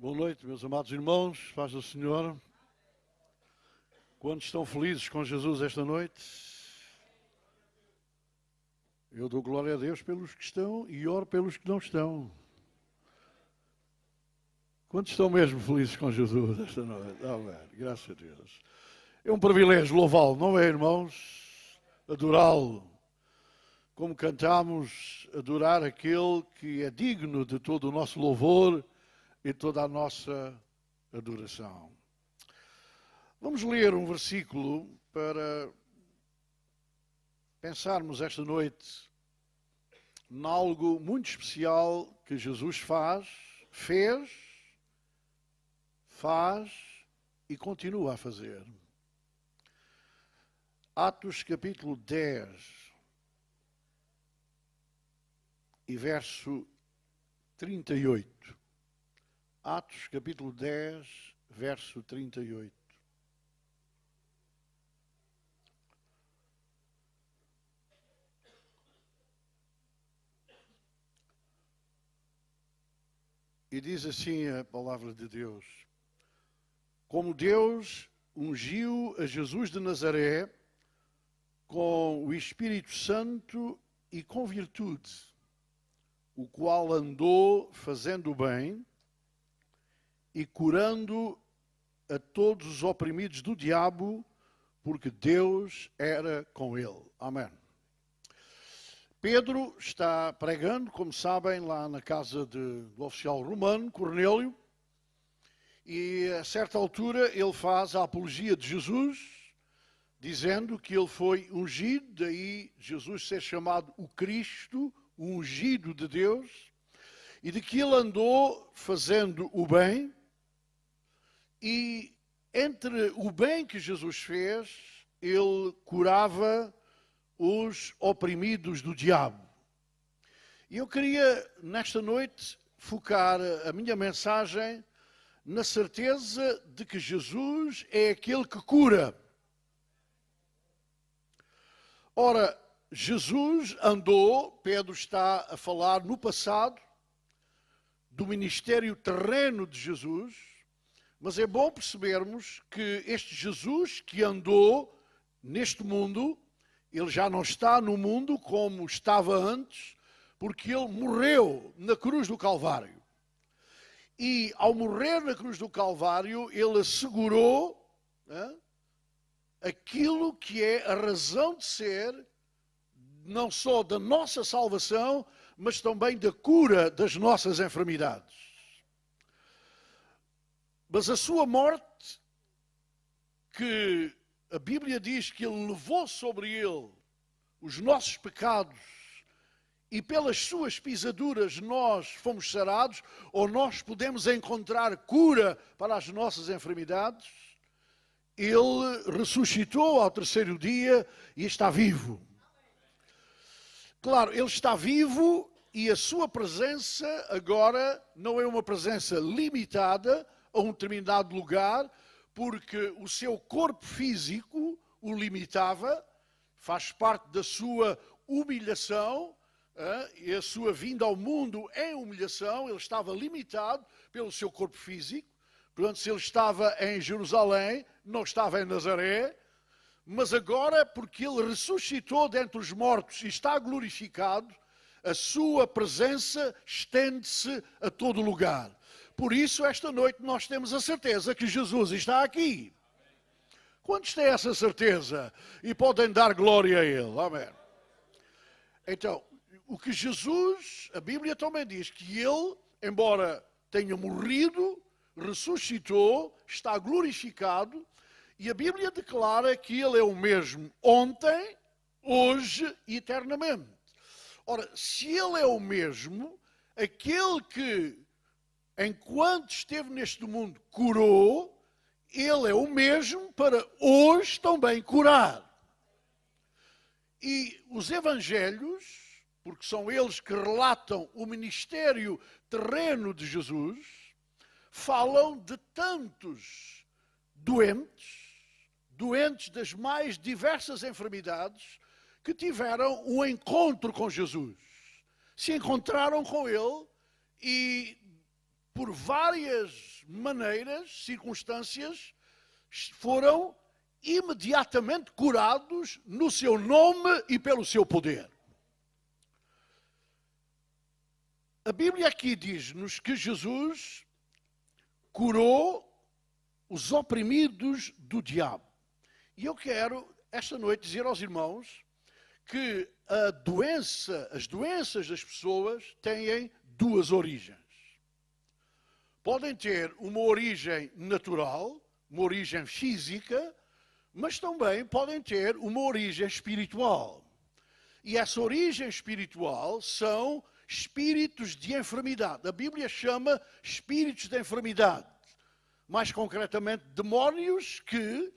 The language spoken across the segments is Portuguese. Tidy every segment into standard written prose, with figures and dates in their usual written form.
Boa noite, meus amados irmãos, paz do Senhor. Quantos estão felizes com Jesus esta noite? Eu dou glória a Deus pelos que estão e oro pelos que não estão. Quantos estão mesmo felizes com Jesus esta noite? Amém. Graças a Deus. É um privilégio louvá-lo, não é, irmãos? Adorá-lo. Como cantamos, adorar aquele que é digno de todo o nosso louvor e toda a nossa adoração. Vamos ler um versículo para pensarmos esta noite em algo muito especial que Jesus fez e continua a fazer. Atos capítulo 10 e verso 38. Atos capítulo 10, verso 38. E diz assim a palavra de Deus: como Deus ungiu a Jesus de Nazaré com o Espírito Santo e com virtude, o qual andou fazendo o bem e curando a todos os oprimidos do diabo, porque Deus era com ele. Amém. Pedro está pregando, como sabem, lá na casa do oficial romano, Cornélio, e a certa altura ele faz a apologia de Jesus, dizendo que ele foi ungido, daí Jesus ser chamado o Cristo, o ungido de Deus, e de que ele andou fazendo o bem, e entre o bem que Jesus fez, ele curava os oprimidos do diabo. E eu queria, nesta noite, focar a minha mensagem na certeza de que Jesus é aquele que cura. Ora, Jesus andou, Pedro está a falar no passado, do ministério terreno de Jesus, mas é bom percebermos que este Jesus que andou neste mundo, ele já não está no mundo como estava antes, porque ele morreu na cruz do Calvário. E ao morrer na cruz do Calvário, ele assegurou aquilo que é a razão de ser, não só da nossa salvação, mas também da cura das nossas enfermidades. Mas a sua morte, que a Bíblia diz que ele levou sobre ele os nossos pecados e pelas suas pisaduras nós fomos sarados, ou nós podemos encontrar cura para as nossas enfermidades, ele ressuscitou ao terceiro dia e está vivo. Claro, ele está vivo e a sua presença agora não é uma presença limitada a um determinado lugar, porque o seu corpo físico o limitava, faz parte da sua humilhação, e a sua vinda ao mundo é humilhação, ele estava limitado pelo seu corpo físico. Portanto, se ele estava em Jerusalém, não estava em Nazaré, mas agora, porque ele ressuscitou dentre os mortos e está glorificado, a sua presença estende-se a todo lugar. Por isso, esta noite, nós temos a certeza que Jesus está aqui. Quantos têm essa certeza e podem dar glória a Ele? Amém. Então, o que Jesus, a Bíblia também diz que Ele, embora tenha morrido, ressuscitou, está glorificado, e a Bíblia declara que Ele é o mesmo ontem, hoje e eternamente. Ora, se Ele é o mesmo, aquele que enquanto esteve neste mundo, curou, ele é o mesmo para hoje também curar. E os evangelhos, porque são eles que relatam o ministério terreno de Jesus, falam de tantos doentes das mais diversas enfermidades, que tiveram um encontro com Jesus. Se encontraram com ele e por várias maneiras, circunstâncias, foram imediatamente curados no seu nome e pelo seu poder. A Bíblia aqui diz-nos que Jesus curou os oprimidos do diabo. E eu quero, esta noite, dizer aos irmãos que as doenças das pessoas têm duas origens. Podem ter uma origem natural, uma origem física, mas também podem ter uma origem espiritual. E essa origem espiritual são espíritos de enfermidade. A Bíblia chama espíritos de enfermidade. Mais concretamente, demónios que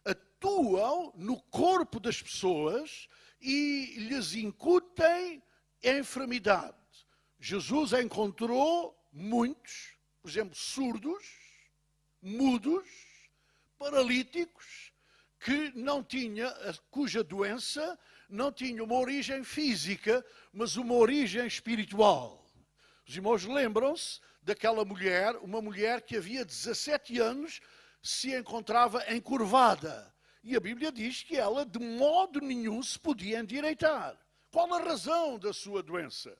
atuam no corpo das pessoas e lhes incutem enfermidade. Jesus encontrou muitos, por exemplo, surdos, mudos, paralíticos, cuja doença não tinha uma origem física, mas uma origem espiritual. Os irmãos lembram-se daquela mulher, uma mulher que havia 17 anos se encontrava encurvada. E a Bíblia diz que ela de modo nenhum se podia endireitar. Qual a razão da sua doença?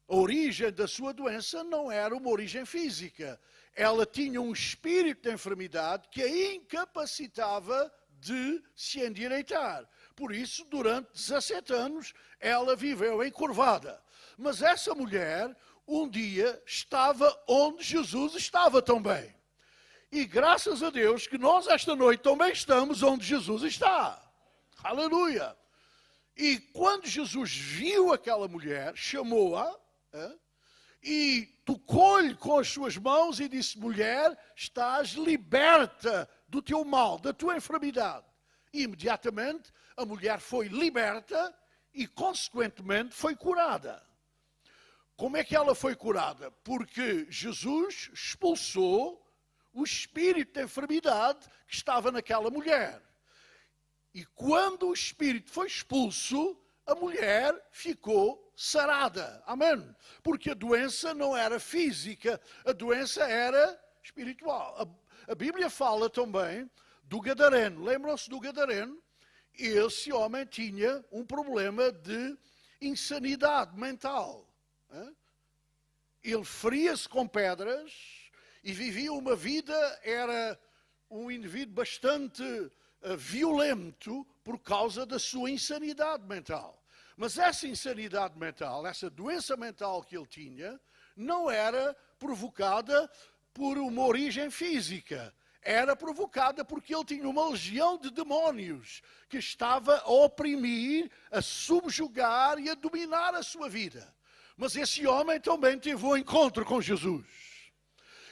A origem da sua doença não era uma origem física. Ela tinha um espírito de enfermidade que a incapacitava de se endireitar. Por isso, durante 17 anos, ela viveu encurvada. Mas essa mulher, um dia, estava onde Jesus estava também. E graças a Deus que nós, esta noite, também estamos onde Jesus está. Aleluia! E quando Jesus viu aquela mulher, chamou-a, e tocou-lhe com as suas mãos e disse: mulher, estás liberta do teu mal, da tua enfermidade. E imediatamente a mulher foi liberta e, consequentemente, foi curada. Como é que ela foi curada? Porque Jesus expulsou o espírito de enfermidade que estava naquela mulher. E quando o espírito foi expulso, a mulher ficou sarada. Amém? Porque a doença não era física, a doença era espiritual. A Bíblia fala também do gadareno. Lembram-se do gadareno? Esse homem tinha um problema de insanidade mental. Ele feria-se com pedras e vivia uma vida, era um indivíduo bastante violento por causa da sua insanidade mental. Mas essa insanidade mental, essa doença mental que ele tinha, não era provocada por uma origem física. Era provocada porque ele tinha uma legião de demónios que estava a oprimir, a subjugar e a dominar a sua vida. Mas esse homem também teve um encontro com Jesus.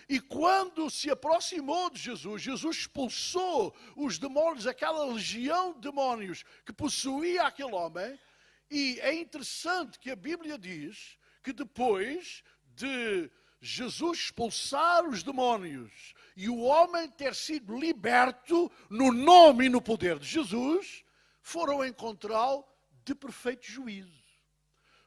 E quando se aproximou de Jesus, Jesus expulsou os demónios, aquela legião de demónios que possuía aquele homem. E é interessante que a Bíblia diz que depois de Jesus expulsar os demónios e o homem ter sido liberto no nome e no poder de Jesus, foram encontrá-lo de perfeito juízo.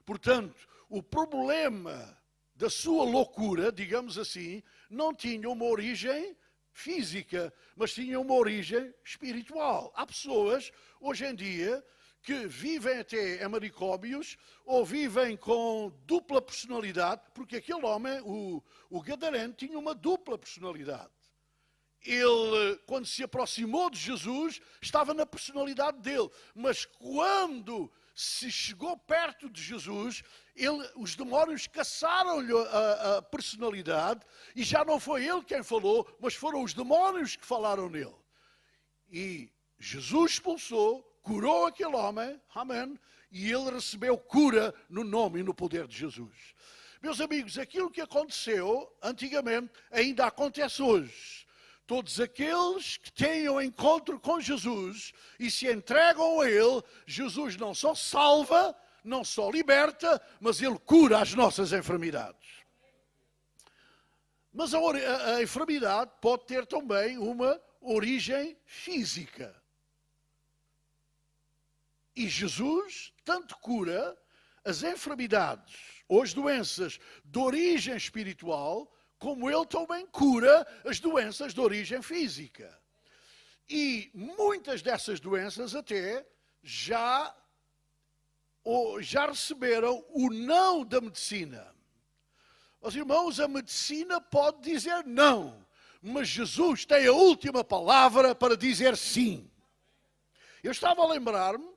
Portanto, o problema da sua loucura, digamos assim, não tinha uma origem física, mas tinha uma origem espiritual. Há pessoas, hoje em dia, que vivem até em manicômios ou vivem com dupla personalidade, porque aquele homem, o gadareno, tinha uma dupla personalidade. Ele, quando se aproximou de Jesus, estava na personalidade dele, mas quando se chegou perto de Jesus, os demónios caçaram-lhe a personalidade e já não foi ele quem falou, mas foram os demónios que falaram nele. E Jesus expulsou, curou aquele homem, amém, e ele recebeu cura no nome e no poder de Jesus. Meus amigos, aquilo que aconteceu antigamente ainda acontece hoje. Todos aqueles que têm um encontro com Jesus e se entregam a Ele, Jesus não só salva, não só liberta, mas Ele cura as nossas enfermidades. Mas a enfermidade pode ter também uma origem física. E Jesus tanto cura as enfermidades ou as doenças de origem espiritual como Ele também cura as doenças de origem física. E muitas dessas doenças até já receberam o não da medicina. Os irmãos, a medicina pode dizer não, mas Jesus tem a última palavra para dizer sim. Eu estava a lembrar-me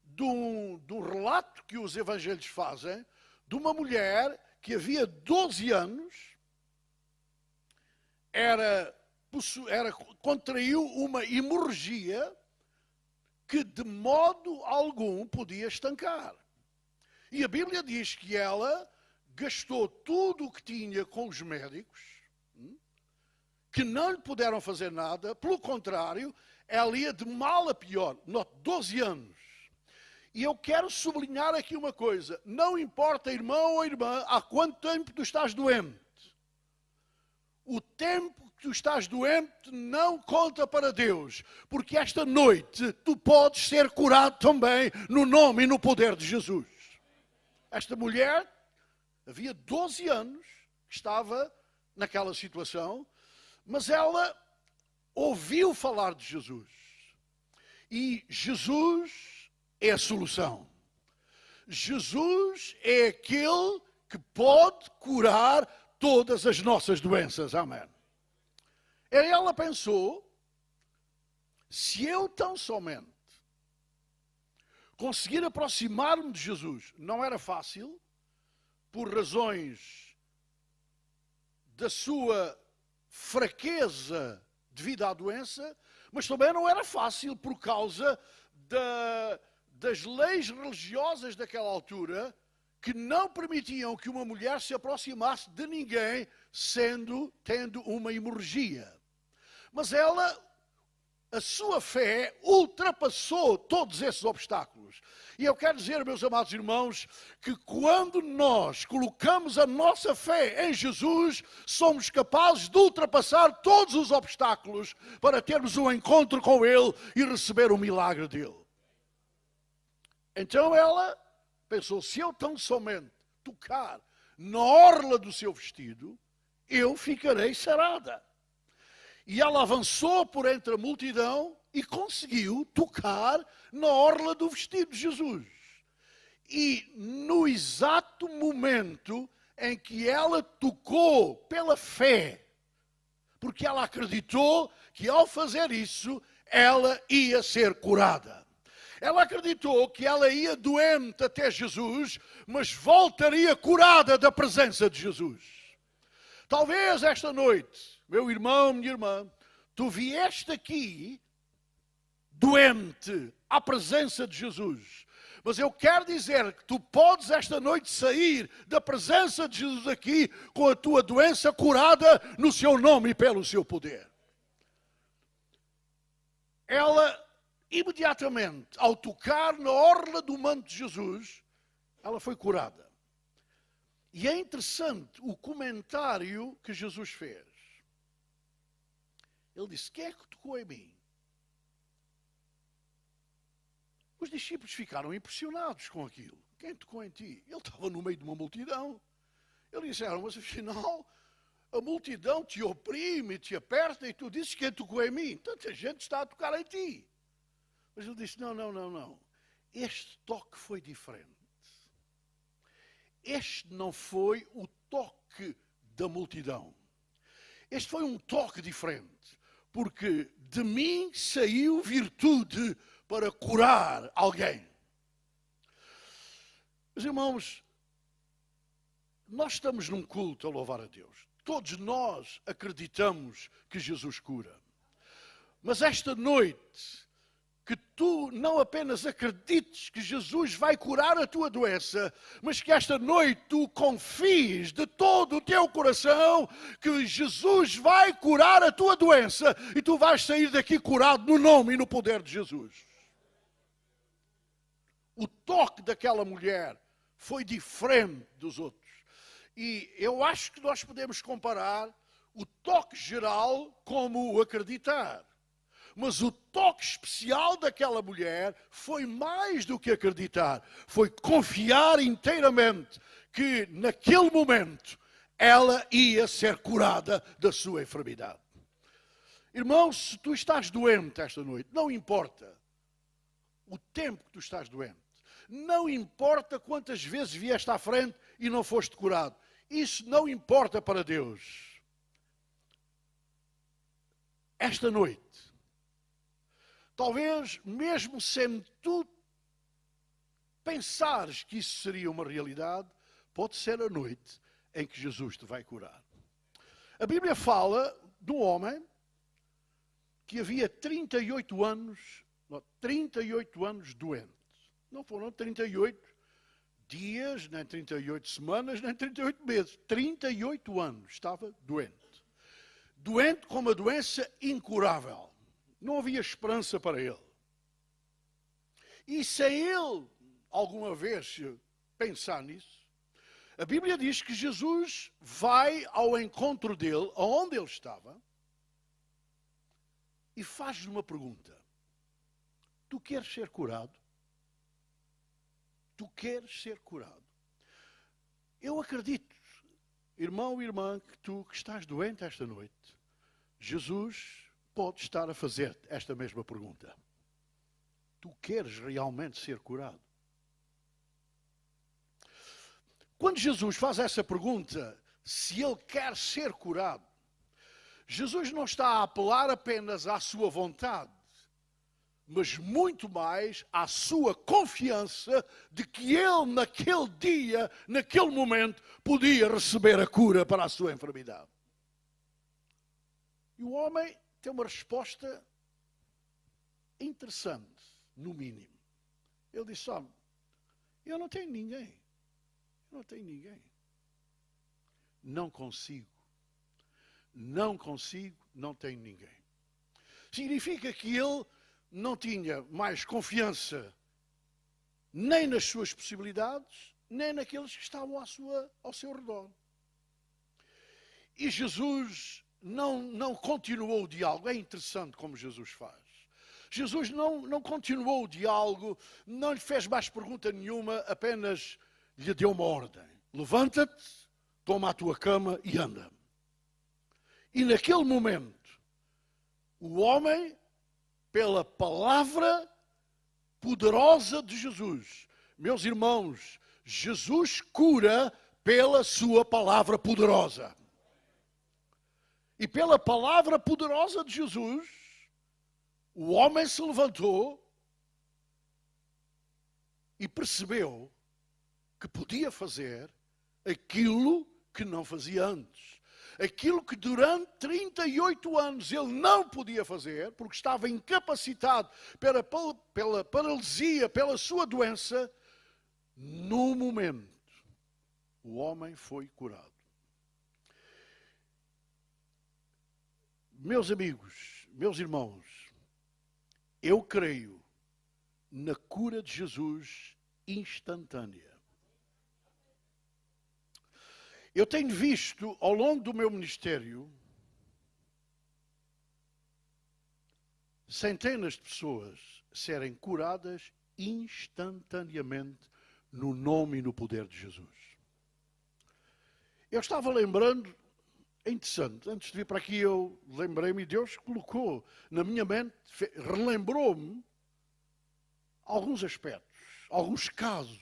de um relato que os evangelhos fazem de uma mulher que havia 12 anos, contraiu uma hemorragia que de modo algum podia estancar. E a Bíblia diz que ela gastou tudo o que tinha com os médicos, que não lhe puderam fazer nada, pelo contrário, ela ia de mal a pior. Note, 12 anos. E eu quero sublinhar aqui uma coisa. Não importa, irmão ou irmã, há quanto tempo tu estás doente. O tempo que tu estás doente não conta para Deus. Porque esta noite tu podes ser curado também no nome e no poder de Jesus. Esta mulher havia 12 anos que estava naquela situação, mas ela ouviu falar de Jesus. E Jesus é a solução. Jesus é aquele que pode curar todas as nossas doenças. Amém. E ela pensou, se eu tão somente conseguir aproximar-me de Jesus, não era fácil, por razões da sua fraqueza devido à doença, mas também não era fácil por causa das leis religiosas daquela altura que não permitiam que uma mulher se aproximasse de ninguém tendo uma hemorragia. Mas a sua fé ultrapassou todos esses obstáculos. E eu quero dizer, meus amados irmãos, que quando nós colocamos a nossa fé em Jesus, somos capazes de ultrapassar todos os obstáculos para termos um encontro com Ele e receber o milagre dEle. Então ela pensou, se eu tão somente tocar na orla do seu vestido, eu ficarei sarada. E ela avançou por entre a multidão e conseguiu tocar na orla do vestido de Jesus. E no exato momento em que ela tocou pela fé, porque ela acreditou que ao fazer isso, ela ia ser curada. Ela acreditou que ela ia doente até Jesus, mas voltaria curada da presença de Jesus. Talvez esta noite, meu irmão, minha irmã, tu vieste aqui doente à presença de Jesus. Mas eu quero dizer que tu podes esta noite sair da presença de Jesus aqui com a tua doença curada no seu nome e pelo seu poder. Ela, imediatamente, ao tocar na orla do manto de Jesus, ela foi curada. E é interessante o comentário que Jesus fez. Ele disse, quem é que tocou em mim? Os discípulos ficaram impressionados com aquilo. Quem tocou em ti? Ele estava no meio de uma multidão. Eles disseram, mas afinal, a multidão te oprime, te aperta e tu dizes quem tocou em mim. Tanta gente está a tocar em ti. Mas ele disse, não. Este toque foi diferente. Este não foi o toque da multidão. Este foi um toque diferente. Porque de mim saiu virtude para curar alguém. Meus irmãos, nós estamos num culto a louvar a Deus. Todos nós acreditamos que Jesus cura. Mas esta noite, que tu não apenas acredites que Jesus vai curar a tua doença, mas que esta noite tu confies de todo o teu coração que Jesus vai curar a tua doença e tu vais sair daqui curado no nome e no poder de Jesus. O toque daquela mulher foi diferente dos outros. E eu acho que nós podemos comparar o toque geral como o acreditar. Mas o toque especial daquela mulher foi mais do que acreditar. Foi confiar inteiramente que naquele momento ela ia ser curada da sua enfermidade. Irmãos, se tu estás doente esta noite, não importa o tempo que tu estás doente, não importa quantas vezes vieste à frente e não foste curado, isso não importa para Deus. Esta noite, talvez mesmo sem tu pensares que isso seria uma realidade, pode ser a noite em que Jesus te vai curar. A Bíblia fala de um homem que havia 38 anos doente. Não foram 38 dias, nem 38 semanas, nem 38 meses. 38 anos estava doente. Doente com uma doença incurável. Não havia esperança para ele. E sem ele, alguma vez, pensar nisso, a Bíblia diz que Jesus vai ao encontro dele, aonde ele estava, e faz-lhe uma pergunta. Tu queres ser curado? Tu queres ser curado? Eu acredito, irmão e irmã, que tu que estás doente esta noite, Jesus pode estar a fazer esta mesma pergunta. Tu queres realmente ser curado? Quando Jesus faz essa pergunta, se ele quer ser curado, Jesus não está a apelar apenas à sua vontade, mas muito mais à sua confiança de que ele, naquele dia, naquele momento, podia receber a cura para a sua enfermidade. E o homem tem uma resposta interessante, no mínimo. Ele disse, olha, eu não tenho ninguém. Eu não tenho ninguém. Não consigo. Não consigo, não tenho ninguém. Significa que ele não tinha mais confiança nem nas suas possibilidades, nem naqueles que estavam ao seu redor. E Jesus não continuou o diálogo. É interessante como Jesus faz. Jesus não continuou o diálogo, não lhe fez mais pergunta nenhuma, apenas lhe deu uma ordem. Levanta-te, toma a tua cama e anda. E naquele momento, o homem, pela palavra poderosa de Jesus, meus irmãos, Jesus cura pela sua palavra poderosa. E pela palavra poderosa de Jesus, o homem se levantou e percebeu que podia fazer aquilo que não fazia antes. Aquilo que durante 38 anos ele não podia fazer, porque estava incapacitado pela paralisia, pela sua doença, no momento, o homem foi curado. Meus amigos, meus irmãos, eu creio na cura de Jesus instantânea. Eu tenho visto, ao longo do meu ministério, centenas de pessoas serem curadas instantaneamente no nome e no poder de Jesus. Eu estava lembrando, é interessante, antes de vir para aqui eu lembrei-me, Deus colocou na minha mente, relembrou-me alguns aspectos, alguns casos.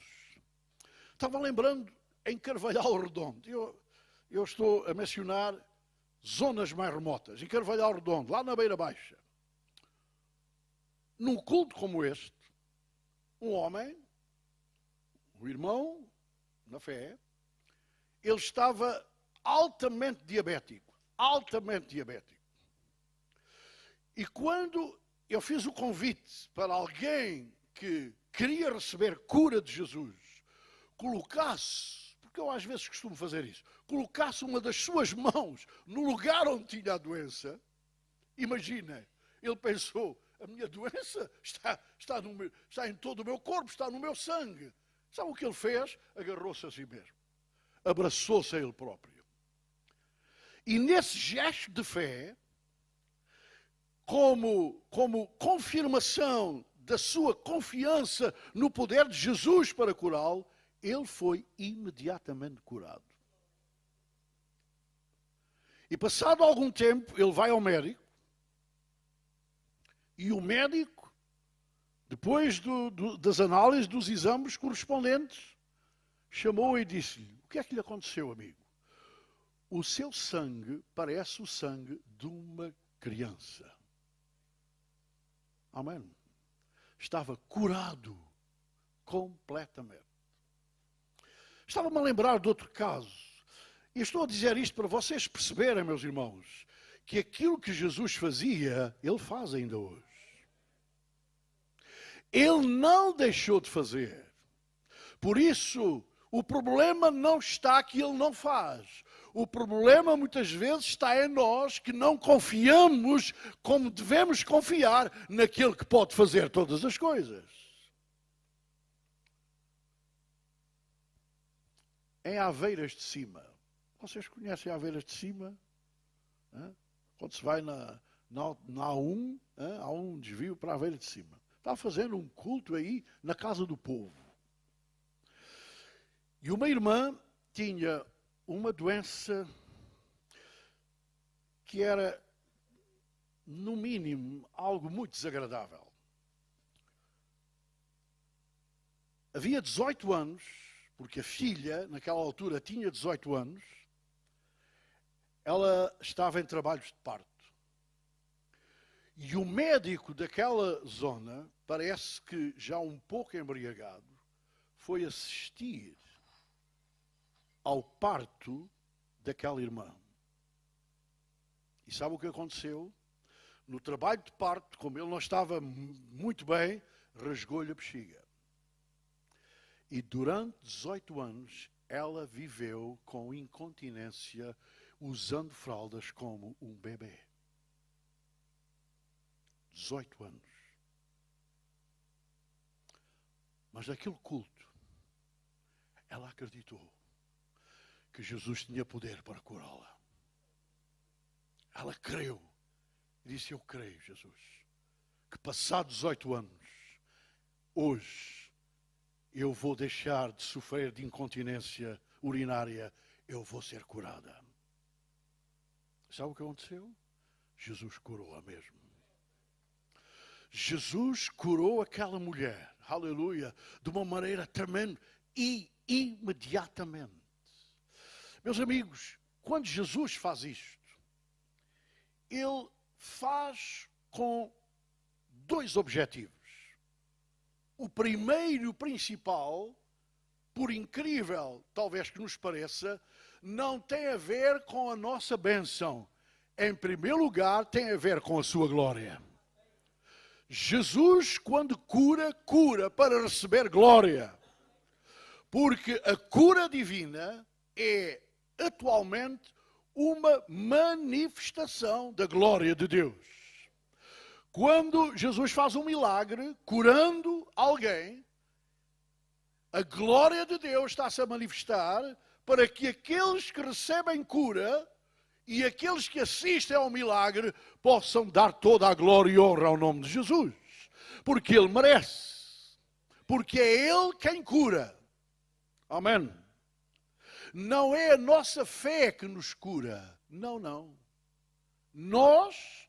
Estava lembrando em Carvalhal Redondo. Eu estou a mencionar zonas mais remotas. Em Carvalhal Redondo, lá na Beira Baixa. Num culto como este, um homem, um irmão, na fé, ele estava altamente diabético. Altamente diabético. E quando eu fiz o convite para alguém que queria receber cura de Jesus, colocasse, porque eu às vezes costumo fazer isso, colocasse uma das suas mãos no lugar onde tinha a doença, imagina, ele pensou, a minha doença está em todo o meu corpo, está no meu sangue. Sabe o que ele fez? Agarrou-se a si mesmo. Abraçou-se a ele próprio. E nesse gesto de fé, como confirmação da sua confiança no poder de Jesus para curá-lo, ele foi imediatamente curado. E passado algum tempo, ele vai ao médico. E o médico, depois das análises dos exames correspondentes, chamou-o e disse-lhe: o que é que lhe aconteceu, amigo? O seu sangue parece o sangue de uma criança. Amém. Estava curado completamente. Estava-me a lembrar de outro caso. E estou a dizer isto para vocês perceberem, meus irmãos, que aquilo que Jesus fazia, Ele faz ainda hoje. Ele não deixou de fazer. Por isso, o problema não está que Ele não faz. O problema muitas vezes está em nós que não confiamos como devemos confiar naquele que pode fazer todas as coisas. Em Aveiras de Cima. Vocês conhecem Aveiras de Cima? Quando se vai na A1, há um desvio para Aveiras de Cima. Está fazendo um culto aí na casa do povo. E uma irmã tinha uma doença que era, no mínimo, algo muito desagradável. Havia 18 anos, porque a filha, naquela altura, tinha 18 anos, ela estava em trabalhos de parto. E o médico daquela zona, parece que já um pouco embriagado, foi assistir ao parto daquela irmã. E sabe o que aconteceu? No trabalho de parto, como ele não estava muito bem, rasgou-lhe a bexiga. E durante 18 anos, ela viveu com incontinência, usando fraldas como um bebê. 18 anos. Mas naquele culto, ela acreditou que Jesus tinha poder para curá-la. Ela creu. E disse: eu creio, Jesus, que passados 18 anos, hoje, eu vou deixar de sofrer de incontinência urinária, eu vou ser curada. Sabe o que aconteceu? Jesus curou-a mesmo. Jesus curou aquela mulher, aleluia, de uma maneira tremenda e imediatamente. Meus amigos, quando Jesus faz isto, Ele faz com dois objetivos. O primeiro e o principal, por incrível talvez que nos pareça, não tem a ver com a nossa bênção. Em primeiro lugar, tem a ver com a sua glória. Jesus, quando cura, cura para receber glória. Porque a cura divina é atualmente uma manifestação da glória de Deus. Quando Jesus faz um milagre, curando alguém, a glória de Deus está-se a manifestar para que aqueles que recebem cura e aqueles que assistem ao milagre possam dar toda a glória e honra ao nome de Jesus. Porque Ele merece. Porque é Ele quem cura. Amém. Não é a nossa fé que nos cura. Não, não. Nós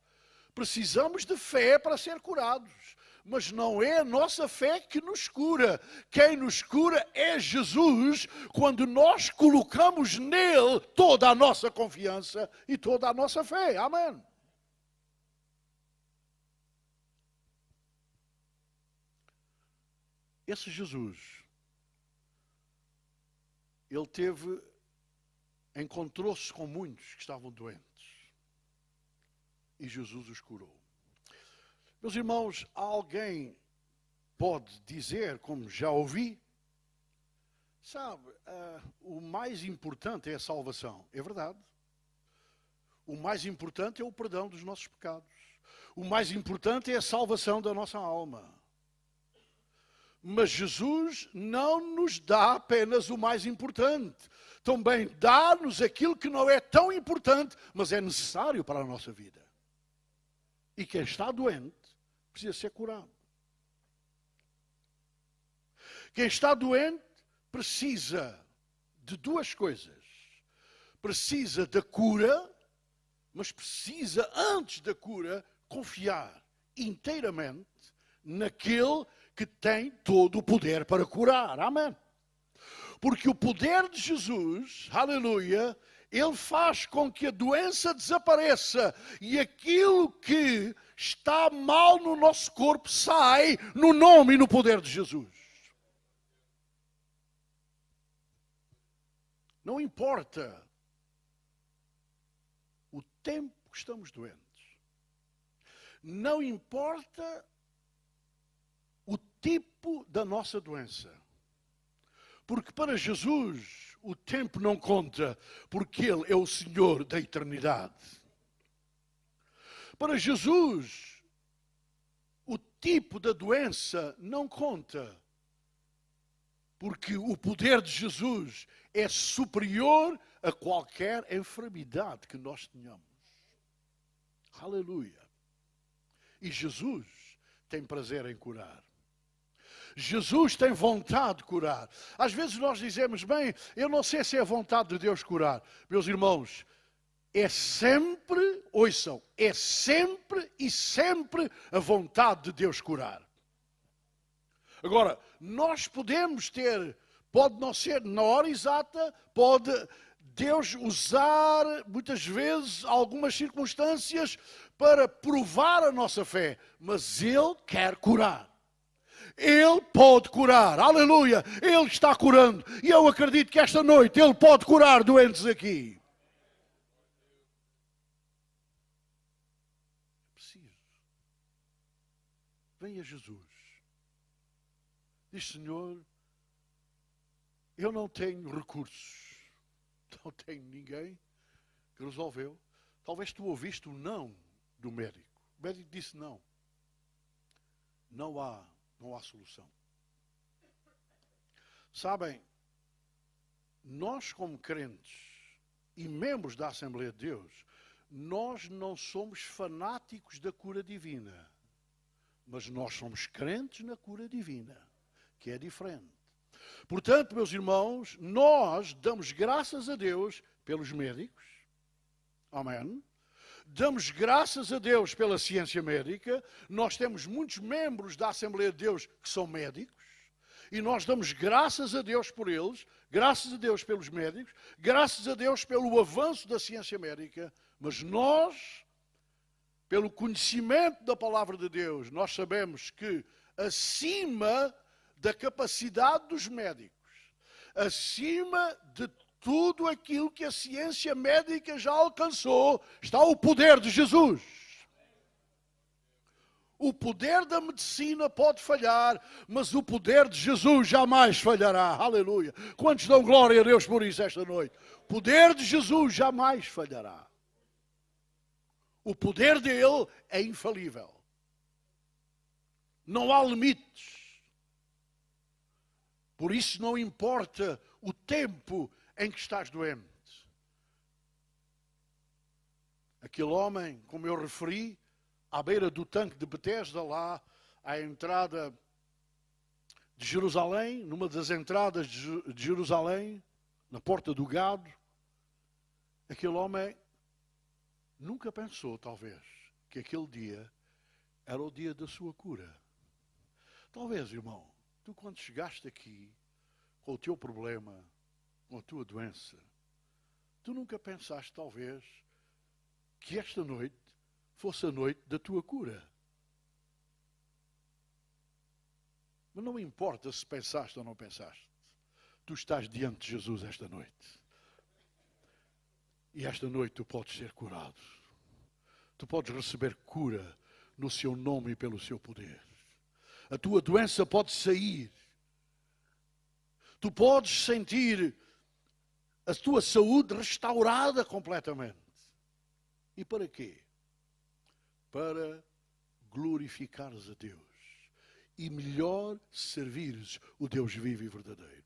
precisamos de fé para ser curados. Mas não é a nossa fé que nos cura. Quem nos cura é Jesus, quando nós colocamos nele toda a nossa confiança e toda a nossa fé. Amém. Esse Jesus, ele encontrou-se com muitos que estavam doentes. E Jesus os curou. Meus irmãos, alguém pode dizer, como já ouvi, sabe, o mais importante é a salvação. É verdade. O mais importante é o perdão dos nossos pecados. O mais importante é a salvação da nossa alma. Mas Jesus não nos dá apenas o mais importante. Também dá-nos aquilo que não é tão importante, mas é necessário para a nossa vida. E quem está doente precisa ser curado. Quem está doente precisa de duas coisas. Precisa da cura mas precisa, antes da cura, confiar inteiramente naquele que tem todo o poder para curar. Amém. Porque o poder de Jesus, aleluia, ele faz com que a doença desapareça e aquilo que está mal no nosso corpo sai no nome e no poder de Jesus. Não importa o tempo que estamos doentes. Não importa o tipo da nossa doença. Porque para Jesus o tempo não conta, porque Ele é o Senhor da eternidade. Para Jesus o tipo da doença não conta, porque o poder de Jesus é superior a qualquer enfermidade que nós tenhamos. Aleluia. E Jesus tem prazer em curar. Jesus tem vontade de curar. Às vezes nós dizemos, bem, eu não sei se é vontade de Deus curar. Meus irmãos, é sempre, ouçam, é sempre e sempre a vontade de Deus curar. Agora, nós podemos ter, pode não ser na hora exata, pode Deus usar muitas vezes algumas circunstâncias para provar a nossa fé, mas Ele quer curar. Ele pode curar, aleluia, Ele está curando. E eu acredito que esta noite Ele pode curar doentes aqui. É preciso. Venha Jesus. Diz, Senhor, eu não tenho recursos, não tenho ninguém que resolveu. Talvez tu ouviste o não do médico. O médico disse não. Não há solução. Sabem, nós como crentes e membros da Assembleia de Deus, nós não somos fanáticos da cura divina, mas nós somos crentes na cura divina, que é diferente. Portanto, meus irmãos, nós damos graças a Deus pelos médicos. Amém. Damos graças a Deus pela ciência médica. Nós temos muitos membros da Assembleia de Deus que são médicos. E nós damos graças a Deus por eles, graças a Deus pelos médicos, graças a Deus pelo avanço da ciência médica. Mas nós, pelo conhecimento da palavra de Deus, nós sabemos que acima da capacidade dos médicos, acima de tudo aquilo que a ciência médica já alcançou, está o poder de Jesus. O poder da medicina pode falhar, mas o poder de Jesus jamais falhará. Aleluia. Quantos dão glória a Deus por isso esta noite? O poder de Jesus jamais falhará. O poder dele é infalível. Não há limites. Por isso não importa o tempo em que estás doente. Aquele homem, como eu referi, à beira do tanque de Betesda, lá à entrada de Jerusalém, numa das entradas de Jerusalém, na porta do gado, aquele homem nunca pensou, talvez, que aquele dia era o dia da sua cura. Talvez, irmão, tu quando chegaste aqui com o teu problema, com a tua doença, tu nunca pensaste, talvez, que esta noite fosse a noite da tua cura. Mas não importa se pensaste ou não pensaste, tu estás diante de Jesus esta noite. E esta noite tu podes ser curado. Tu podes receber cura no seu nome e pelo seu poder. A tua doença pode sair. Tu podes sentir a tua saúde restaurada completamente. E para quê? Para glorificares a Deus e melhor servires o Deus vivo e verdadeiro.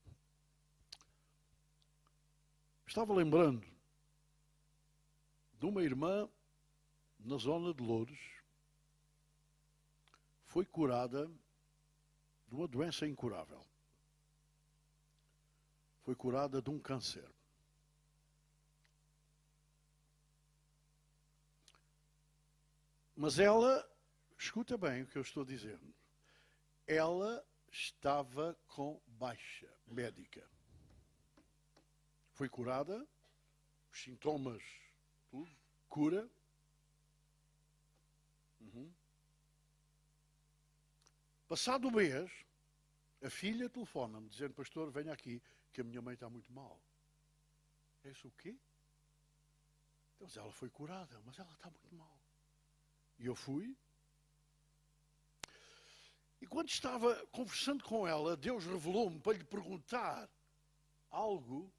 Estava lembrando de uma irmã na zona de Loures, foi curada de uma doença incurável. Foi curada de um câncer. Mas ela, escuta bem o que eu estou dizendo, ela estava com baixa médica. Foi curada, os sintomas, tudo, cura. Passado um mês, a filha telefona-me dizendo, pastor, venha aqui, que a minha mãe está muito mal. É isso o quê? Então ela foi curada, mas ela está muito mal. E eu fui. E quando estava conversando com ela, Deus revelou-me para lhe perguntar algo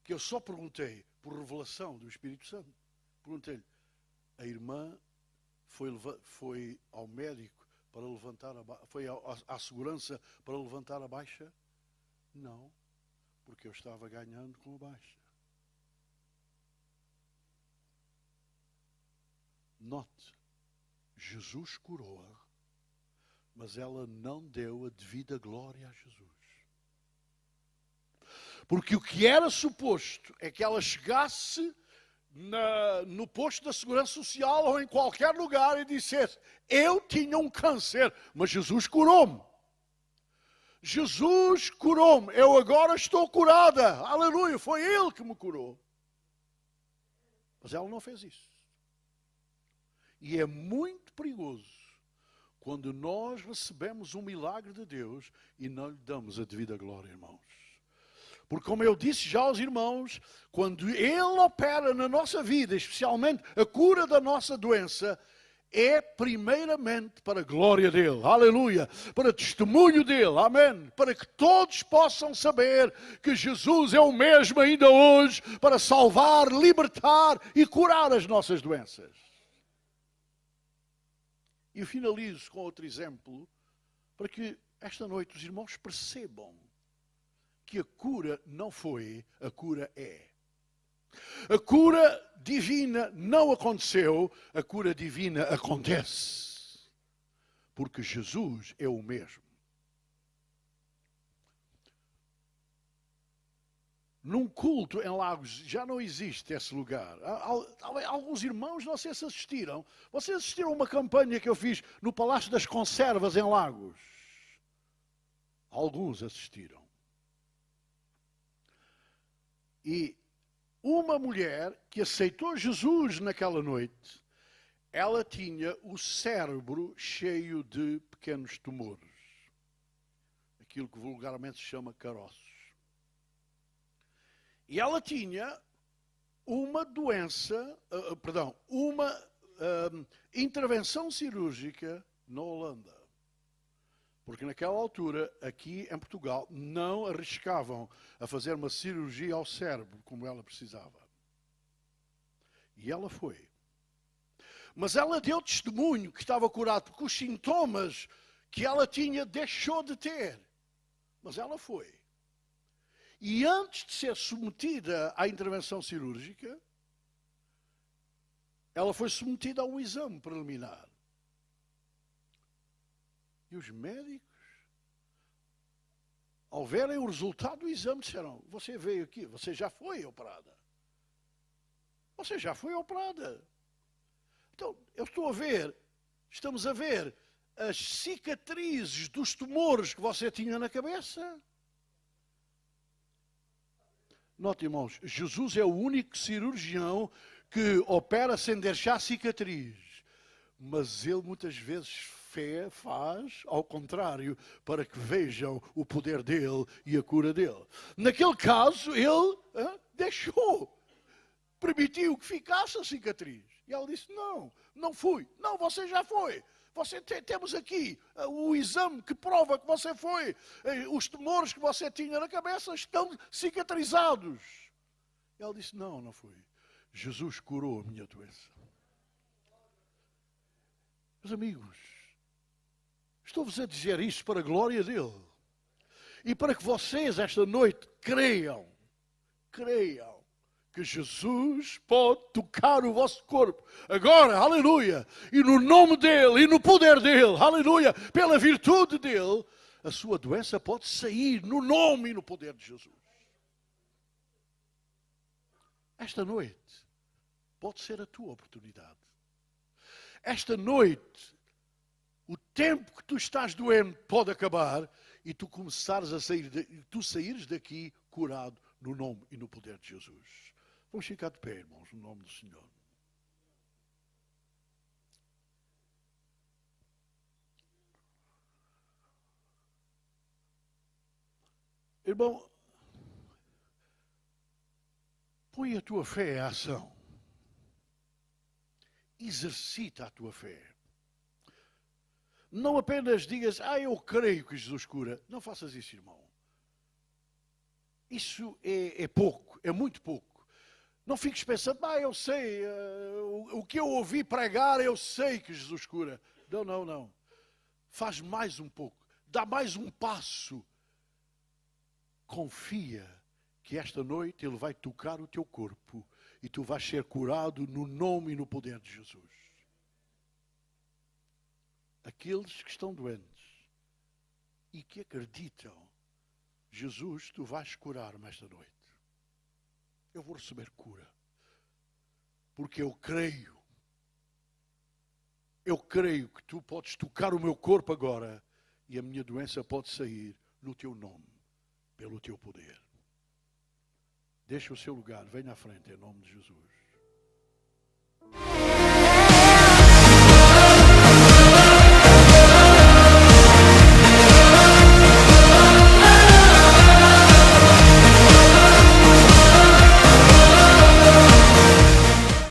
que eu só perguntei por revelação do Espírito Santo. Perguntei-lhe, a irmã foi ao médico para levantar foi à segurança para levantar a baixa? Não, porque eu estava ganhando com a baixa. Note, Jesus curou-a, mas ela não deu a devida glória a Jesus. Porque o que era suposto é que ela chegasse no posto da Segurança Social ou em qualquer lugar e dissesse, eu tinha um câncer, mas Jesus curou-me. Jesus curou-me, eu agora estou curada. Aleluia, foi Ele que me curou. Mas ela não fez isso. E é muito perigoso quando nós recebemos um milagre de Deus e não lhe damos a devida glória, irmãos. Porque, como eu disse já aos irmãos, quando Ele opera na nossa vida, especialmente a cura da nossa doença, é primeiramente para a glória dEle, aleluia, para testemunho dEle, amém, para que todos possam saber que Jesus é o mesmo ainda hoje para salvar, libertar e curar as nossas doenças. E eu finalizo com outro exemplo, para que esta noite os irmãos percebam que a cura não foi, a cura é. A cura divina não aconteceu, a cura divina acontece. Porque Jesus é o mesmo. Num culto em Lagos, já não existe esse lugar. Alguns irmãos, não sei se assistiram. Vocês assistiram a uma campanha que eu fiz no Palácio das Conservas, em Lagos? Alguns assistiram. E uma mulher que aceitou Jesus naquela noite, ela tinha o cérebro cheio de pequenos tumores. Aquilo que vulgarmente se chama caroços. E ela tinha uma doença, uma intervenção cirúrgica na Holanda. Porque naquela altura, aqui em Portugal, não arriscavam a fazer uma cirurgia ao cérebro como ela precisava. E ela foi. Mas ela deu testemunho que estava curada, porque os sintomas que ela tinha deixou de ter. Mas ela foi. E antes de ser submetida à intervenção cirúrgica, ela foi submetida a um exame preliminar. E os médicos, ao verem o resultado do exame, disseram, você veio aqui, você já foi operada. Você já foi operada. Então, estamos a ver as cicatrizes dos tumores que você tinha na cabeça. Note, irmãos, Jesus é o único cirurgião que opera sem deixar cicatriz. Mas ele muitas vezes faz ao contrário, para que vejam o poder dele e a cura dele. Naquele caso, ele permitiu que ficasse a cicatriz. E ela disse, não fui. Não, você já foi. Temos aqui o exame que prova que você foi. Os tumores que você tinha na cabeça estão cicatrizados. E ela disse, não fui. Jesus curou a minha doença. Meus amigos, estou-vos a dizer isto para a glória dele. E para que vocês esta noite creiam que Jesus pode tocar o vosso corpo. Agora, aleluia, e no nome dele, e no poder dele, aleluia, pela virtude dele, a sua doença pode sair no nome e no poder de Jesus. Esta noite, pode ser a tua oportunidade. Esta noite, o tempo que tu estás doente pode acabar e tu começares a sair, tu saíres daqui curado no nome e no poder de Jesus. Vamos ficar de pé, irmãos, no nome do Senhor. Irmão, põe a tua fé em ação. Exercita a tua fé. Não apenas digas, eu creio que Jesus cura. Não faças isso, irmão. Isso é pouco, é muito pouco. Não fiques pensando, eu sei, o que eu ouvi pregar, eu sei que Jesus cura. Não, não, não. Faz mais um pouco, dá mais um passo. Confia que esta noite Ele vai tocar o teu corpo e tu vais ser curado no nome e no poder de Jesus. Aqueles que estão doentes e que acreditam, Jesus, tu vais curar-me esta noite. Eu vou receber cura. Porque eu creio que tu podes tocar o meu corpo agora e a minha doença pode sair no teu nome, pelo teu poder. Deixa o seu lugar, venha à frente em nome de Jesus.